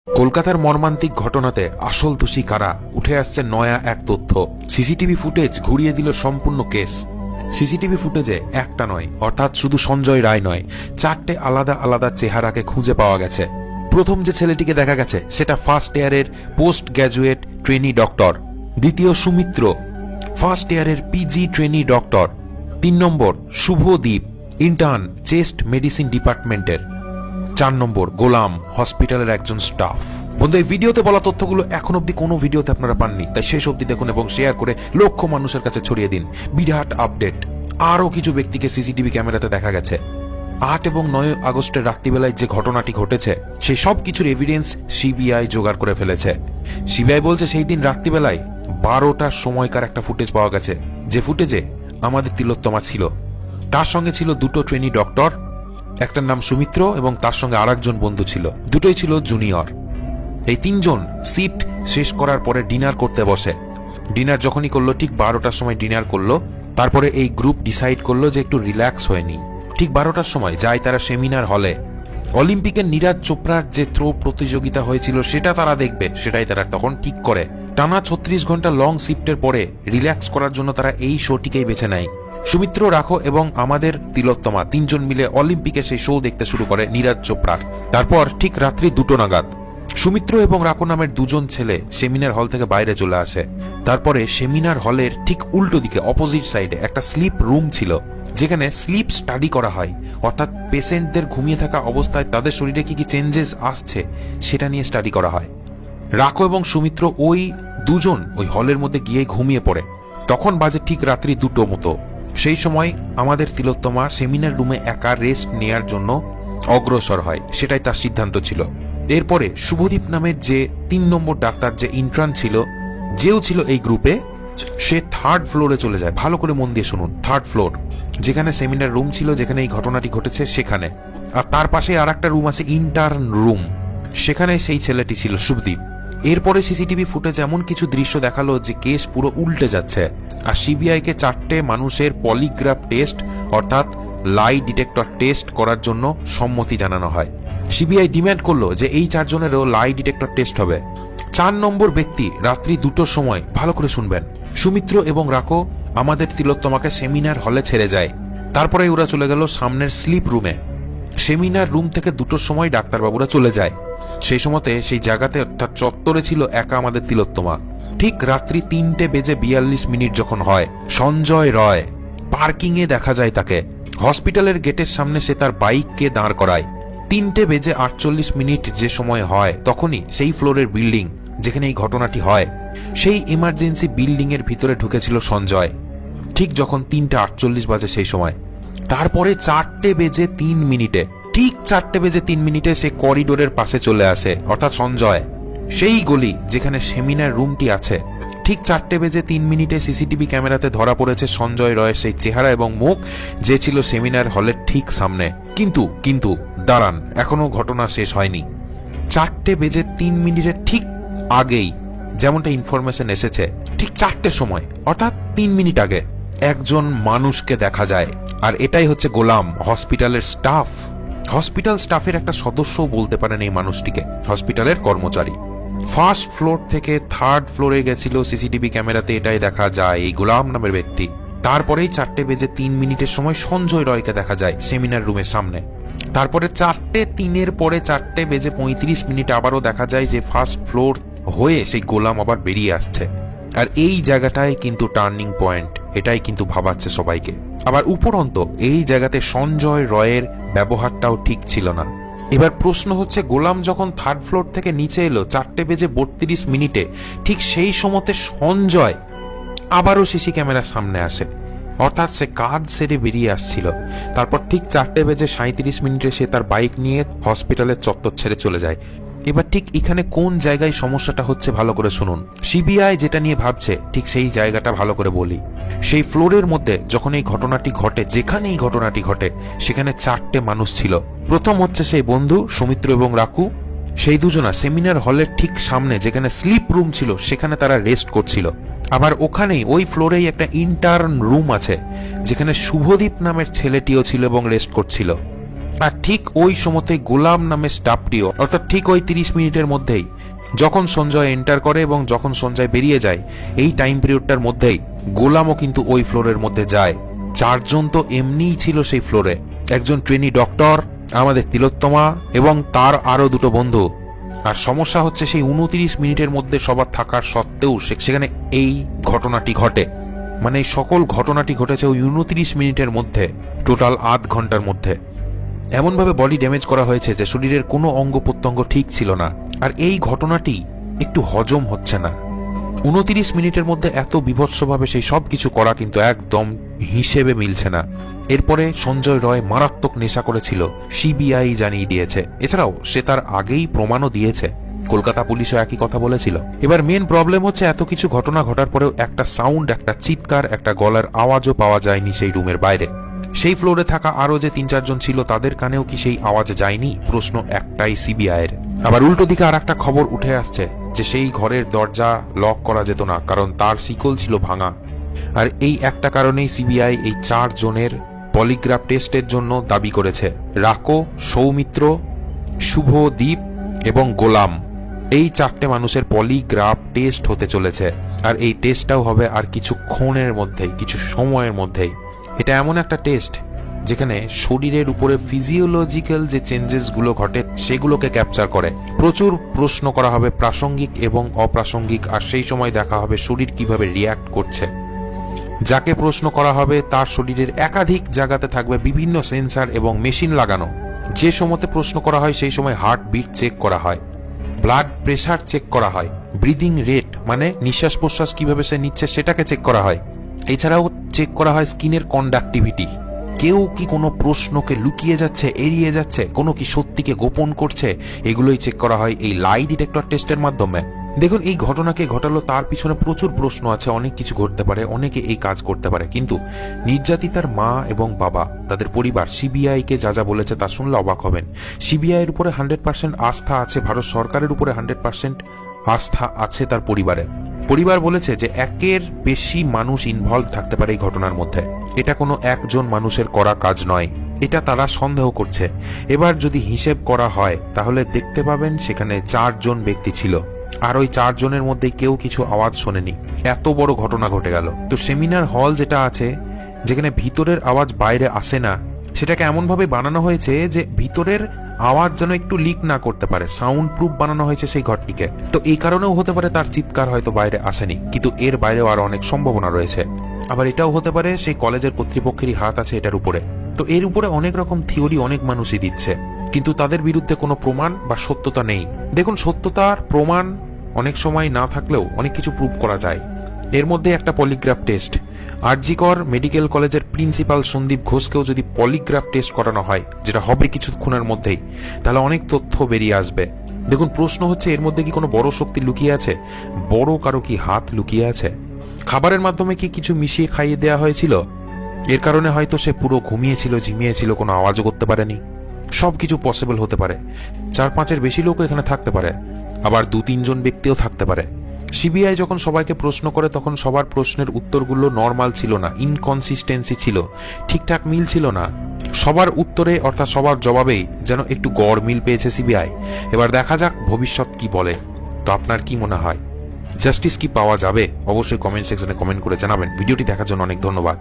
কলকাতার মর্মান্তিক ঘটনাতে আসল দোষী কারা, উঠে আসছে নয়া এক তথ্য। সিসিটিভি ফুটেজ ঘুরিয়ে দিল সম্পূর্ণ কেস। সিসিটিভি ফুটেজে একটা নয়, অর্থাৎ শুধু সঞ্জয় রায় নয়, 4টে আলাদা আলাদা চেহারাকে খুঁজে পাওয়া গেছে। প্রথম যে ছেলেটিকে দেখা গেছে সেটা ফার্স্ট ইয়ারের পোস্ট গ্র্যাজুয়েট ট্রেনি ডক্টর। দ্বিতীয় সুমিত্র, ফার্স্ট ইয়ারের পিজি ট্রেনি ডক্টর। 3 নম্বর শুভদীপ, ইন্টার্ন চেস্ট মেডিসিন ডিপার্টমেন্টের। 4 নম্বর গোলাম, হসপিটালের একজন স্টাফ। বন্ধু, এই ভিডিওতে বলা তথ্যগুলো এখন অব্দি কোনো ভিডিওতে আপনারা পাননি, তাই শেষ অব্দি দেখুন এবং শেয়ার করে লক্ষ মানুষের কাছে ছড়িয়ে দিন। বিরাট আপডেট, আরও কিছু ব্যক্তিকে সিসিটিভি ক্যামেরাতে দেখা গেছে। 8 এবং 9 আগস্টের রাত্রিবেলায় যে ঘটনাটি ঘটেছে সেই সব কিছুর এভিডেন্স সিবিআই জোগাড় করে ফেলেছে। সিবিআই বলছে সেই দিন রাত্রিবেলায় 12টার সময়কার একটা ফুটেজ পাওয়া গেছে, যে ফুটেজে আমাদের তিলোত্তমা ছিল। তার সঙ্গে ছিল 2টো ট্রেনি ডক্টর, একটার নাম সুমিত্র এবং তার সঙ্গে আরেকজন বন্ধু ছিল, দুটোই ছিল জুনিয়র। এই 3 জন শিফট শেষ করার পরে ডিনার করতে বসে। ডিনার যখনই করলো, ঠিক 12টার সময় ডিনার করলো। তারপরে এই গ্রুপ ডিসাইড করলো যে একটু রিল্যাক্স হয়ে নি। ঠিক 12টার সময় যায় তারা সেমিনার হলে। অলিম্পিকের নীরাজ চোপড়ার যে থ্রো প্রতিযোগিতা হয়েছিল সেটা তারা দেখবে, সেটাই তারা তখন ঠিক করে। টানা 36 ঘন্টা লং শিফটের পরে রিল্যাক্স করার জন্য তারা এই শোটিকেই বেছে নেয়। সুমিত্র, রাখো এবং আমাদের তিলোত্তমা 3 জন মিলে অলিম্পিকের সেই শো দেখতে শুরু করে নীরাজ চোপড়ার। তারপর ঠিক রাত্রি 2টো নাগাদ সুমিত্র এবং রাখো নামের 2 জন ছেলে সেমিনার হল থেকে বাইরে চলে আসে। তারপরে সেমিনার হলের ঠিক উল্টো দিকে অপোজিট সাইডে একটা স্লিপ রুম ছিল, যেখানে স্লিপ স্টাডি করা হয়, অর্থাৎ পেশেন্টদের ঘুমিয়ে থাকা অবস্থায় তাদের শরীরে কি কি চেঞ্জেস আসছে সেটা নিয়ে স্টাডি করা হয়। রাখো এবং সুমিত্র ওই 2 জন ওই হলের মধ্যে গিয়ে ঘুমিয়ে পড়ে। তখন বাজে ঠিক রাত্রি 2টো মতো। সেই সময় আমাদের তিলোত্তমা সেমিনার রুমে একা রেস্ট নেয়ার জন্য অগ্রসর হয়, সেটাই তার সিদ্ধান্ত ছিল। এরপরে শুভদীপ নামের যে 3 নম্বর ডাক্তার, যে ইন্টার্ন ছিল, যেও ছিল এই গ্রুপে, সে 3rd ফ্লোরে চলে যায়। ভালো করে মন দিয়ে শুনুন, 3rd ফ্লোর, যেখানে সেমিনার রুম ছিল, যেখানে এই ঘটনাটি ঘটেছে সেখানে। আর তার পাশে আর একটা রুম আছে ইন্টার্ন রুম, সেখানে সেই ছেলেটি ছিল শুভদীপ। এরপরে সিসিটিভি ফুটেজ এমন কিছু দৃশ্য দেখালো যে কেস পুরো উল্টে যাচ্ছে। আর সিবিআই কে 4টে মানুষের পলিগ্রাফ টেস্ট, অর্থাৎ লাই ডিটেক্টর টেস্ট করার জন্য সম্মতি জানানো হয়। সিবিআই ডিমান্ড করলো যে এই 4 জনেরও লাই ডিটেক্টর টেস্ট হবে। 4 নম্বর ব্যক্তি রাত্রি 2টোর সময়, ভালো করে শুনবেন, সুমিত্র এবং রাখো আমাদের তিলোত্তমাকে সেমিনার হলে ছেড়ে যায়। তারপরে ওরা চলে গেল সামনের স্লিপ রুমে। সেমিনার রুম থেকে 2টোর সময় ডাক্তারবাবুরা চলে যায়। সেই সময়তে সেই জায়গাতে, অর্থাৎ চত্বরে ছিল একা আমাদের তিলোত্তমা। ঠিক রাত্রি 3:42 যখন হয়, সঞ্জয় রয় পার্কিং এ দেখা যায় তাকে। হসপিটালের গেটের সামনে সে তার বাইককে দাঁড় করায়। 3:48 যে সময় হয়, তখনই সেই ফ্লোরের বিল্ডিং যেখানে এই ঘটনাটি হয়, সেই ইমার্জেন্সি বিল্ডিং এর ভিতরে ঢুকেছিল সঞ্জয়, ঠিক যখন 3:48 বাজে সেই সময়। তারপরে 4:03, ঠিক 4:03 সে করিডোরের পাশে চলে আসে, অর্থাৎ সঞ্জয় সেই গলি যেখানে সেমিনার রুমটি আছে। ঠিক 4:03 সিসিটিভি ক্যামেরাতে ধরা পড়েছে সঞ্জয় রয়ের সেই চেহারা এবং মুখ, যে ছিল সেমিনার হলের ঠিক সামনে। কিন্তু দাঁড়ান, এখনো ঘটনা শেষ হয়নি। 4:03 ঠিক আগেই, যেমনটা ইনফরমেশন এসেছে, ঠিক 4টের সময়, অর্থাৎ 3 মিনিট আগে একজন মানুষকে দেখা যায়। আর এটাই হচ্ছে গোলাম, হসপিটালের স্টাফ। হসপিটাল স্টাফের একটা সদস্য বলতে পারেন এই মানুষটিকে, হসপিটালের কর্মচারী। 1st ফ্লোর থেকে 3rd ফ্লোরে গেছিল সিসিটিভি ক্যামেরাতে, এটাই দেখা যায় এই গোলাম নামের ব্যক্তি। তারপরেই 4:03 সময় সঞ্জয় রয়কে দেখা যায় সেমিনার রুমের সামনে। তারপরে 4:03 পরে 4:35 আবারও দেখা যায় যে 1st ফ্লোর হয়ে সেই গোলাম আবার বেরিয়ে আসছে। আর এই জায়গাটাই কিন্তু টার্নিং পয়েন্ট, এটাই কিন্তু ভাবাচ্ছে সবাইকে। আবার উপরন্ত এই জায়গাতে সঞ্জয় রয়ের ব্যবহারটাও ঠিক ছিল না। এবার প্রশ্ন হচ্ছে, গোলাম যখন 3rd ফ্লোর থেকে নিচে এলো 4:32, ঠিক সেই সময়তে সঞ্জয় আবারও সিসি ক্যামেরার সামনে আসে, অর্থাৎ সে কাজ সেরে বেরিয়ে আসছিল। তারপর ঠিক 4:37 সে তার বাইক নিয়ে হসপিটালের চত্বর ছেড়ে চলে যায়। এবার ঠিক এখানে কোন জায়গায় সমস্যাটা হচ্ছে ভালো করে শুনুন। সিবিআই যেটা নিয়ে ভাবছে ঠিক সেই জায়গাটা ভালো করে বলি। সেই ফ্লোরের মধ্যে যখন এই ঘটনাটি ঘটে, যেখানে এই ঘটনাটি ঘটে, সেখানে 4টে মানুষ ছিল। প্রথম হচ্ছে সেই বন্ধু সুমিত্র এবং রাকু। সেই দুজনা সেমিনার হলের ঠিক সামনে যেখানে স্লিপ রুম ছিল সেখানে তারা রেস্ট করছিল। আবার ওখানেই ওই ফ্লোরেই একটা ইন্টার্ন রুম আছে, যেখানে শুভদীপ নামের ছেলেটিও ছিল এবং রেস্ট করছিল। আর ঠিক ওই সময়তে গোলাম নামে স্টাফটিও, অর্থাৎ ঠিক ওই 30 মিনিটের মধ্যেই যখন সঞ্জয় এন্টার করে এবং যখন সঞ্জয় বেরিয়ে যায়, এই টাইম পিরিয়ডটার মধ্যেই গোলামও কিন্তু ওই ফ্লোরের মধ্যে যায়। 4 জন তো এমনিই ছিল সেই ফ্লোরে, একজন ট্রেনি ডক্টর, আমাদের তিলোত্তমা এবং তার আরো 2টো বন্ধু। আর সমস্যা হচ্ছে সেই 29 মিনিটের মধ্যে সবার থাকার সত্ত্বেও সেখানে এই ঘটনাটি ঘটে। মানে এই সকল ঘটনাটি ঘটেছে ওই 29 মিনিটের মধ্যে, টোটাল আধ ঘন্টার মধ্যে। এমনভাবে বডি ড্যামেজ করা হয়েছে যে শরীরের কোনো অঙ্গ প্রত্যঙ্গ ঠিক ছিল না। আর এই ঘটনাটি একটু হজম হচ্ছে না। 29 মিনিটের মধ্যে এত বিভৎসভাবে সেই সব কিছু করা কিন্তু একদম হিসেবে মিলছে না। এরপরে সঞ্জয় রয় মারাত্মক নেশা করেছিল, সিবিআই জানিয়ে দিয়েছে। এছাড়াও সে তার আগেই প্রমাণও দিয়েছে, কলকাতা পুলিশও একই কথা বলেছিল। এবার মেন প্রবলেম হচ্ছে এত কিছু ঘটনা ঘটার পরেও একটা সাউন্ড, একটা চিৎকার, একটা গলার আওয়াজও পাওয়া যায়নি সেই রুমের বাইরে। সেই ফ্লোরে থাকা আরো যে 3-4 জন ছিল তাদের কানেও কি সেই আওয়াজ যায়নি? প্রশ্ন একটাই সিবিআইয়ের। আবার উল্টো দিকে আর একটা খবর উঠে আসছে যে সেই ঘরের দরজা লক করা যেত না, কারণ তার শিকল ছিল ভাঙা। আর এই একটা কারণেই সিবিআই এই 4 জনের পলিগ্রাফ টেস্টের জন্য দাবি করেছে। রাকো, সৌমিত্র, শুভদীপ এবং গোলাম, এই 4টে মানুষের পলিগ্রাফ টেস্ট হতে চলেছে। আর এই টেস্টটাও হবে আর কিছুক্ষণের মধ্যেই, কিছু সময়ের মধ্যেই। এটা এমন একটা টেস্ট যেখানে শরীরের উপরে ফিজিওলজিক্যাল যে চেঞ্জেসগুলো ঘটে সেগুলোকে ক্যাপচার করে। প্রচুর প্রশ্ন করা হবে, প্রাসঙ্গিক এবং অপ্রাসঙ্গিক, আর সেই সময় দেখা হবে শরীর কিভাবে রিয়্যাক্ট করছে। যাকে প্রশ্ন করা হবে তার শরীরের একাধিক জায়গাতে থাকবে বিভিন্ন সেন্সার এবং মেশিন লাগানো। যে সময়তে প্রশ্ন করা হয় সেই সময় হার্ট বিট চেক করা হয়, ব্লাড প্রেসার চেক করা হয়, ব্রিদিং রেট মানে নিঃশ্বাস প্রশ্বাস কিভাবে সে নিচ্ছে সেটাকে চেক করা হয়। এছাড়াও চেক করা হয় স্কিনের কন্ডাক্টিভিটি, কেউ কি কোনো প্রশ্নকে লুকিয়ে যাচ্ছে, এড়িয়ে যাচ্ছে, কোনো কি সত্যিকে গোপন করছে, এগুলোই চেক করা হয় এই লাই ডিটেক্টর টেস্টের মাধ্যমে। দেখুন, এই ঘটনাকে ঘটালো তার পিছনে প্রচুর প্রশ্ন আছে, অনেক কিছু ঘটতে পারে, অনেকে এই কাজ করতে পারে। কিন্তু নির্যাতিতার মা এবং বাবা, তাদের পরিবার সিবিআইকে যা যা বলেছে তা শুনলে অবাক হবেন। সিবিআইয়ের উপরে 100% আস্থা আছে, ভারত সরকারের উপরে 100% আস্থা আছে তার পরিবারে। পরিবার বলেছে যে 1-এর বেশি মানুষ ইনভলভ থাকতে পারে এই ঘটনার মধ্যে। এটা কোনো একজন মানুষের করা কাজ নয়, এটা তারা সন্দেহ করছে। এবার যদি হিসেব করা হয় তাহলে দেখতে পাবেন সেখানে 4 জন ব্যক্তি ছিল, আর ওই 4 জনের মধ্যে কেউ কিছু আওয়াজ শোনেনি। এত বড় ঘটনা ঘটে গেল। তো সেমিনার হল যেটা আছে, যেখানে ভিতরের আওয়াজ বাইরে আসে না, সেটাকে এমনভাবে বানানো হয়েছে যে ভিতরের আওয়াজ যেন একটু লিক না করতে পারে, সাউন্ড প্রুফ বানানো হয়েছে সেই ঘরটিকে। তো এই কারণেও হতে পারে তার চিৎকার হয়তো বাইরে আসেনি, কিন্তু এর বাইরেও আরো অনেক সম্ভাবনা রয়েছে। আবার এটাও হতে পারে সেই কলেজের কর্তৃপক্ষেরই হাত আছে এটার উপরে। তো এর উপরে অনেক রকম থিওরি অনেক মানুষই দিচ্ছে, কিন্তু তাদের বিরুদ্ধে কোনো প্রমাণ বা সত্যতা নেই। দেখুন, সত্যতার প্রমাণ অনেক সময় না থাকলেও অনেক কিছু প্রুভ করা যায়। এর মধ্যে একটা পলিগ্রাফ টেস্ট, আরজিকর মেডিকেল কলেজের প্রিন্সিপাল সন্দীপ ঘোষকেও যদি পলিগ্রাফ টেস্ট করানো হয়, যেটা হবে কিছুক্ষণের মধ্যেই, তাহলে অনেক তথ্য বেরিয়ে আসবে। দেখুন, প্রশ্ন হচ্ছে এর মধ্যে কি কোনো বড় শক্তি লুকিয়ে আছে? বড় কারো কি হাত লুকিয়ে আছে? খাবারের মাধ্যমে কি কিছু মিশিয়ে খাইয়ে দেওয়া হয়েছিল? এর কারণে হয়তো সে পুরো ঘুমিয়েছিল, ঝিমিয়েছিল, কোনো আওয়াজও করতে পারেনি। সবকিছু পসিবল হতে পারে। 4-5-এর বেশি লোক এখানে থাকতে পারে, আবার 2-3 জন ব্যক্তিও থাকতে পারে। সিবিআই যখন সবাইকে প্রশ্ন করে তখন সবার প্রশ্নের উত্তরগুলো নর্মাল ছিল না, ইনকনসিস্টেন্সি ছিল, ঠিকঠাক মিল ছিল না। সবার উত্তরে অর্থাৎ সবার জবাবেই যেন একটু গড় মিল পেয়েছে সিবিআই। এবার দেখা যাক ভবিষ্যৎ কি বলে। তো আপনার কি মনে হয়, জাস্টিস কি পাওয়া যাবে? অবশ্যই কমেন্ট সেকশনে কমেন্ট করে জানাবেন। ভিডিওটি দেখার জন্য অনেক ধন্যবাদ।